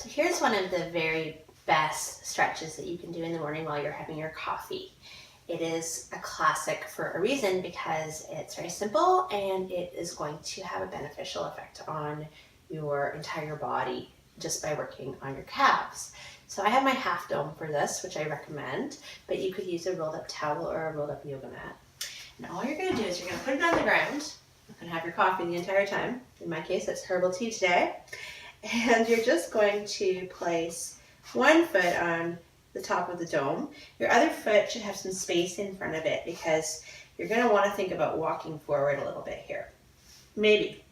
So here's one of the very best stretches that you can do in the morning while you're having your coffee. It is a classic for a reason because it's very simple and it is going to have a beneficial effect on your entire body just by working on your calves. So I have my half dome for this, which I recommend, but you could use a rolled up towel or a rolled up yoga mat. And all you're going to do is you're going to put it on the ground and have your coffee the entire time. In my case, it's herbal tea today. And you're just going to place one foot on the top of the dome. Your other foot should have some space in front of it because you're going to want to think about walking forward a little bit here. Maybe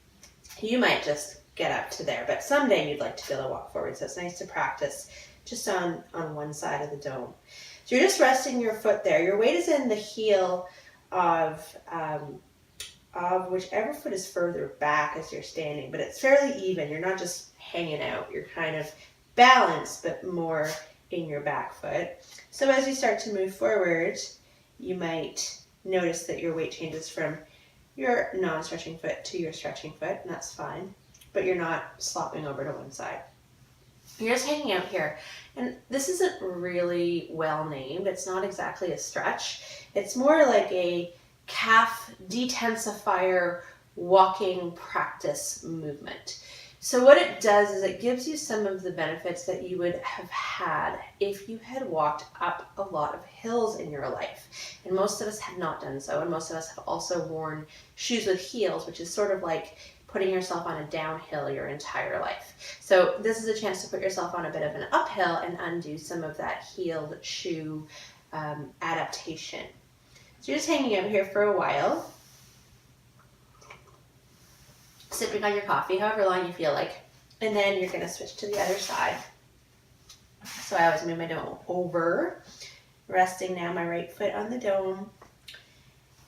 you might just get up to there, but someday you'd like to be able to walk forward. So it's nice to practice just on one side of the dome. So you're just resting your foot there. Your weight is in the heel of whichever foot is further back as you're standing, but it's fairly even. You're not just hanging out. You're kind of balanced, but more in your back foot. So as you start to move forward, you might notice that your weight changes from your non-stretching foot to your stretching foot, and that's fine, but you're not slopping over to one side. You're just hanging out here, and this isn't really well named. It's not exactly a stretch. It's more like a calf detensifier walking practice movement. So what it does is it gives you some of the benefits that you would have had if you had walked up a lot of hills in your life. And most of us have not done so, and most of us have also worn shoes with heels, which is sort of like putting yourself on a downhill your entire life. So this is a chance to put yourself on a bit of an uphill and undo some of that heeled shoe adaptation. So you're just hanging out here for a while, sipping on your coffee, however long you feel like, and then you're going to switch to the other side. So I always move my dome over, resting now my right foot on the dome.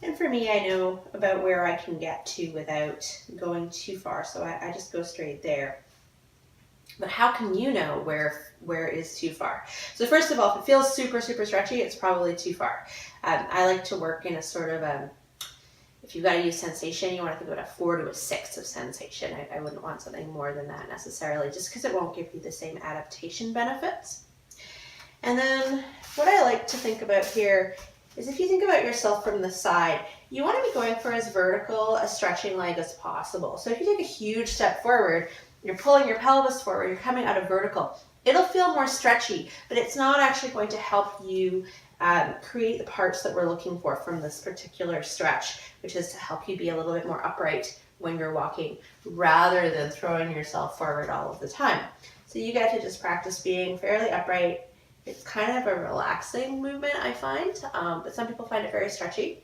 And for me, I know about where I can get to without going too far, so I just go straight there. But how can you know where is too far? So first of all, if it feels super, super stretchy, it's probably too far. I like to work in a sort of if you've got to use sensation, you want to think about a 4 to a 6 of sensation. I wouldn't want something more than that necessarily, just because it won't give you the same adaptation benefits. And then what I like to think about here is if you think about yourself from the side, you want to be going for as vertical a stretching leg as possible. So if you take a huge step forward, you're pulling your pelvis forward, you're coming out of vertical. It'll feel more stretchy, but it's not actually going to help you create the parts that we're looking for from this particular stretch, which is to help you be a little bit more upright when you're walking rather than throwing yourself forward all of the time. So you get to just practice being fairly upright. It's kind of a relaxing movement, I find, but some people find it very stretchy.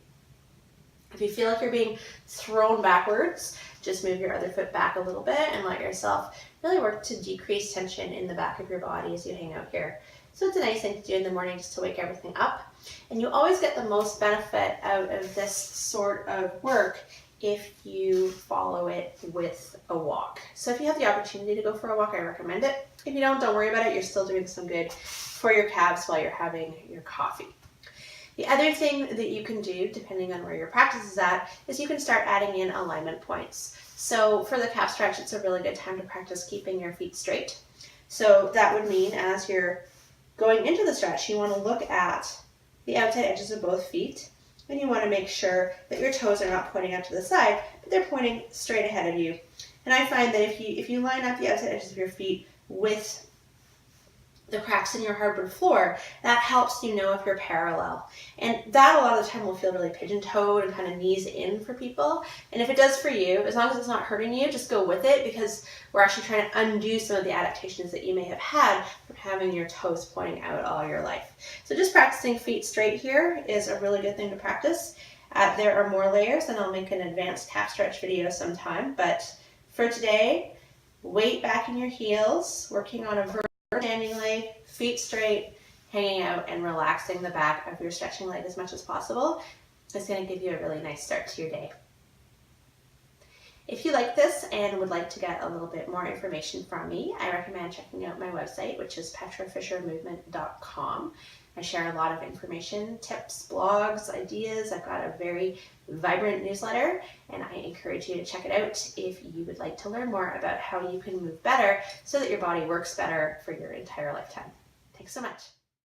If you feel like you're being thrown backwards, just move your other foot back a little bit and let yourself really work to decrease tension in the back of your body as you hang out here. So it's a nice thing to do in the morning just to wake everything up. And you always get the most benefit out of this sort of work if you follow it with a walk. So if you have the opportunity to go for a walk, I recommend it. If you don't worry about it. You're still doing some good for your calves while you're having your coffee. The other thing that you can do, depending on where your practice is at, is you can start adding in alignment points. So for the calf stretch, it's a really good time to practice keeping your feet straight. So that would mean as you're going into the stretch, you want to look at the outside edges of both feet, and you want to make sure that your toes are not pointing out to the side, but they're pointing straight ahead of you. And I find that if you line up the outside edges of your feet with the cracks in your hardwood floor, that helps you know if you're parallel. And that a lot of the time will feel really pigeon-toed and kind of knees in for people. And if it does for you, as long as it's not hurting you, just go with it, because we're actually trying to undo some of the adaptations that you may have had from having your toes pointing out all your life. So just practicing feet straight here is a really good thing to practice. There are more layers, and I'll make an advanced calf stretch video sometime. But for today, weight back in your heels, working on a vertical standing leg, feet straight, hanging out, and relaxing the back of your stretching leg as much as possible. It's going to give you a really nice start to your day. If you like this and would like to get a little bit more information from me, I recommend checking out my website, which is petrafishermovement.com. I share a lot of information, tips, blogs, ideas. I've got a very vibrant newsletter, and I encourage you to check it out if you would like to learn more about how you can move better so that your body works better for your entire lifetime. Thanks so much.